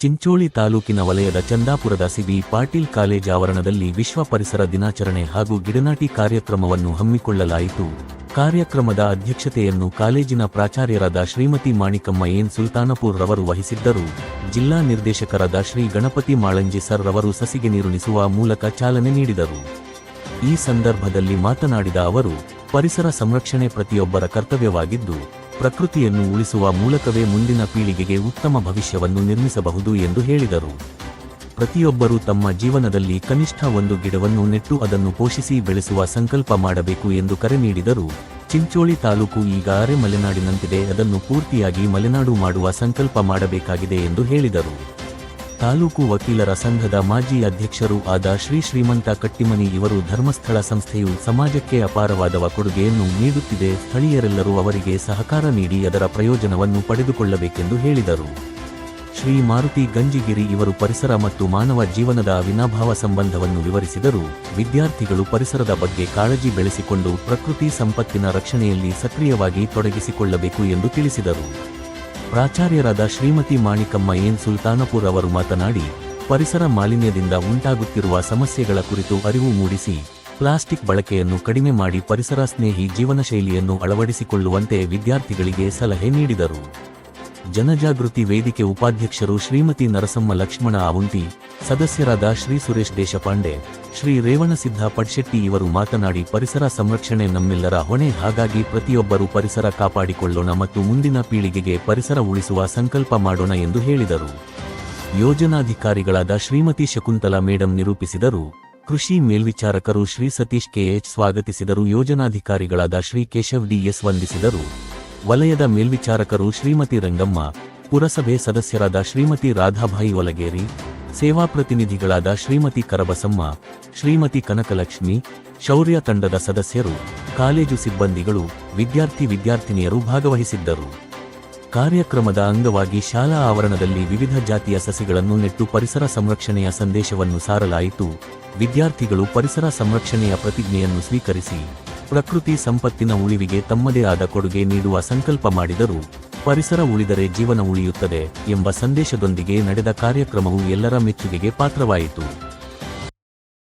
ಚಿಂಚೋಳಿ ತಾಲೂಕಿನ ವಲಯದ ಚಂದಾಪುರದ C B Patil college ಆವರಣದಲ್ಲಿ ವಿಶ್ವ ಪರಿಸರ ದಿನಾಚರಣೆ ಹಾಗೂ ಗಿಡನಾಟಿ ಕಾರ್ಯಕ್ರಮವನ್ನು ಹಮ್ಮಿಕೊಳ್ಳಲಾಯಿತು. ಕಾರ್ಯಕ್ರಮದ ಅಧ್ಯಕ್ಷತೆಯನ್ನು ಕಾಲೇಜಿನ ಪ್ರಾಚಾರ್ಯರಾದ ಶ್ರೀಮತಿ ಮಾಣಿಕಮ್ಮ ಎನ್ ಸುಲ್ತಾನಪುರ್ ರವರು ವಹಿಸಿದ್ದರು. ಜಿಲ್ಲಾ ನಿರ್ದೇಶಕರಾದ ಶ್ರೀ ಗಣಪತಿ ಮಾಳಂಜಿ ಸರ್ ರವರು ಸಸಿಗೆ ನೀರುಣಿಸುವ ಮೂಲಕ ಚಾಲನೆ ನೀಡಿದರು. ಈ ಸಂದರ್ಭದಲ್ಲಿ ಮಾತನಾಡಿದ ಅವರು, ಪರಿಸರ ಸಂರಕ್ಷಣೆ ಪ್ರತಿಯೊಬ್ಬರ ಕರ್ತವ್ಯವಾಗಿದ್ದು, ಪ್ರಕೃತಿಯನ್ನು ಉಳಿಸುವ ಮೂಲಕವೇ ಮುಂದಿನ ಪೀಳಿಗೆಗೆ ಉತ್ತಮ ಭವಿಷ್ಯವನ್ನು ನಿರ್ಮಿಸಬಹುದು ಎಂದು ಹೇಳಿದರು. ಪ್ರತಿಯೊಬ್ಬರೂ ತಮ್ಮ ಜೀವನದಲ್ಲಿ ಕನಿಷ್ಠ ಒಂದು ಗಿಡವನ್ನು ನೆಟ್ಟು ಅದನ್ನು ಪೋಷಿಸಿ ಬೆಳೆಸುವ ಸಂಕಲ್ಪ ಮಾಡಬೇಕು ಎಂದು ಕರೆ ನೀಡಿದರು. ಚಿಂಚೋಳಿ ತಾಲೂಕು ಈಗ ಅರೆ ಮಲೆನಾಡಿನಂತಿದೆ, ಅದನ್ನು ಪೂರ್ತಿಯಾಗಿ ಮಲೆನಾಡು ಮಾಡುವ ಸಂಕಲ್ಪ ಮಾಡಬೇಕಾಗಿದೆ ಎಂದು ಹೇಳಿದರು. ತಾಲೂಕು ವಕೀಲರ ಸಂಘದ ಮಾಜಿ ಅಧ್ಯಕ್ಷರೂ ಆದ ಶ್ರೀ ಶ್ರೀಮಂತ ಕಟ್ಟಿಮನಿ ಇವರು, ಧರ್ಮಸ್ಥಳ ಸಂಸ್ಥೆಯು ಸಮಾಜಕ್ಕೆ ಅಪಾರವಾದ ಕೊಡುಗೆಯನ್ನು ನೀಡುತ್ತಿದೆ, ಸ್ಥಳೀಯರೆಲ್ಲರೂ ಅವರಿಗೆ ಸಹಕಾರ ನೀಡಿ ಅದರ ಪ್ರಯೋಜನವನ್ನು ಪಡೆದುಕೊಳ್ಳಬೇಕೆಂದು ಹೇಳಿದರು. ಶ್ರೀ ಮಾರುತಿ ಗಂಜಿಗಿರಿ ಇವರು ಪರಿಸರ ಮತ್ತು ಮಾನವ ಜೀವನದ ಅವಿನಾಭಾವ ಸಂಬಂಧವನ್ನು ವಿವರಿಸಿದರು. ವಿದ್ಯಾರ್ಥಿಗಳು ಪರಿಸರದ ಬಗ್ಗೆ ಕಾಳಜಿ ಬೆಳೆಸಿಕೊಂಡು ಪ್ರಕೃತಿ ಸಂಪತ್ತಿನ ರಕ್ಷಣೆಯಲ್ಲಿ ಸಕ್ರಿಯವಾಗಿ ತೊಡಗಿಸಿಕೊಳ್ಳಬೇಕು ಎಂದು ತಿಳಿಸಿದರು. ಪ್ರಾಚಾರ್ಯರಾದ ಶ್ರೀಮತಿ ಮಾಣಿಕಮ್ಮ ಎನ್ ಸುಲ್ತಾನಪುರ್ ಅವರು ಮಾತನಾಡಿ, ಪರಿಸರ ಮಾಲಿನ್ಯದಿಂದ ಉಂಟಾಗುತ್ತಿರುವ ಸಮಸ್ಯೆಗಳ ಕುರಿತು ಅರಿವು ಮೂಡಿಸಿ, ಪ್ಲಾಸ್ಟಿಕ್ ಬಳಕೆಯನ್ನು ಕಡಿಮೆ ಮಾಡಿ ಪರಿಸರ ಸ್ನೇಹಿ ಜೀವನ ಶೈಲಿಯನ್ನು ಅಳವಡಿಸಿಕೊಳ್ಳುವಂತೆ ವಿದ್ಯಾರ್ಥಿಗಳಿಗೆ ಸಲಹೆ ನೀಡಿದರು. ಜನಜಾಗೃತಿ ವೇದಿಕೆ ಉಪಾಧ್ಯಕ್ಷರು ಶ್ರೀಮತಿ ನರಸಮ್ಮ ಲಕ್ಷ್ಮಣ ಆವುಂಟಿ, ಸದಸ್ಯರಾದ ಶ್ರೀ ಸುರೇಶ್ ದೇಶಪಾಂಡೆ, ಶ್ರೀ ರೇವಣಸಿದ್ಧ ಪಡ್ಶೆಟ್ಟಿ ಇವರು ಮಾತನಾಡಿ, ಪರಿಸರ ಸಂರಕ್ಷಣೆ ನಮ್ಮೆಲ್ಲರ ಹೊಣೆ, ಹಾಗಾಗಿ ಪ್ರತಿಯೊಬ್ಬರೂ ಪರಿಸರ ಕಾಪಾಡಿಕೊಳ್ಳೋಣ ಮತ್ತು ಮುಂದಿನ ಪೀಳಿಗೆಗೆ ಪರಿಸರ ಉಳಿಸುವ ಸಂಕಲ್ಪ ಮಾಡೋಣ ಎಂದು ಹೇಳಿದರು. ಯೋಜನಾಧಿಕಾರಿಗಳಾದ ಶ್ರೀಮತಿ ಶಕುಂತಲಾ ಮೇಡಂ ನಿರೂಪಿಸಿದರು. ಕೃಷಿ ಮೇಲ್ವಿಚಾರಕರು ಶ್ರೀ ಸತೀಶ್ ಕೆಎಚ್ ಸ್ವಾಗತಿಸಿದರು. ಯೋಜನಾಧಿಕಾರಿಗಳಾದ ಶ್ರೀ ಕೇಶವ್ ಡಿಎಸ್ ವಂದಿಸಿದರು. ವಲಯದ ಮೇಲ್ವಿಚಾರಕರು ಶ್ರೀಮತಿ ರಂಗಮ್ಮ, ಪುರಸಭೆ ಸದಸ್ಯರಾದ ಶ್ರೀಮತಿ ರಾಧಾಬಾಯಿ ಒಲಗೇರಿ, ಸೇವಾ ಪ್ರತಿನಿಧಿಗಳಾದ ಶ್ರೀಮತಿ ಕರಬಸಮ್ಮ, ಶ್ರೀಮತಿ ಕನಕಲಕ್ಷ್ಮಿ, ಶೌರ್ಯ ತಂಡದ ಸದಸ್ಯರು, ಕಾಲೇಜು ಸಿಬ್ಬಂದಿಗಳು, ವಿದ್ಯಾರ್ಥಿನಿಯರು ಭಾಗವಹಿಸಿದ್ದರು. ಕಾರ್ಯಕ್ರಮದ ಅಂಗವಾಗಿ ಶಾಲಾ ಆವರಣದಲ್ಲಿ ವಿವಿಧ ಜಾತಿಯ ಸಸಿಗಳನ್ನು ನೆಟ್ಟು ಪರಿಸರ ಸಂರಕ್ಷಣೆಯ ಸಂದೇಶವನ್ನು ಸಾರಲಾಯಿತು. ವಿದ್ಯಾರ್ಥಿಗಳು ಪರಿಸರ ಸಂರಕ್ಷಣೆಯ ಪ್ರತಿಜ್ಞೆಯನ್ನು ಸ್ವೀಕರಿಸಿ ಪ್ರಕೃತಿ ಸಂಪತ್ತಿನ ಉಳಿವಿಗೆ ತಮ್ಮದೇ ಆದ ಕೊಡುಗೆ ನೀಡುವ ಸಂಕಲ್ಪ ಮಾಡಿದರು. ಪರಿಸರ ಉಳಿದರೆ ಜೀವನ ಉಳಿಯುತ್ತದೆ ಎಂಬ ಸಂದೇಶದೊಂದಿಗೆ ನಡೆದ ಕಾರ್ಯಕ್ರಮವು ಎಲ್ಲರ ಮೆಚ್ಚುಗೆಗೆ ಪಾತ್ರವಾಯಿತು.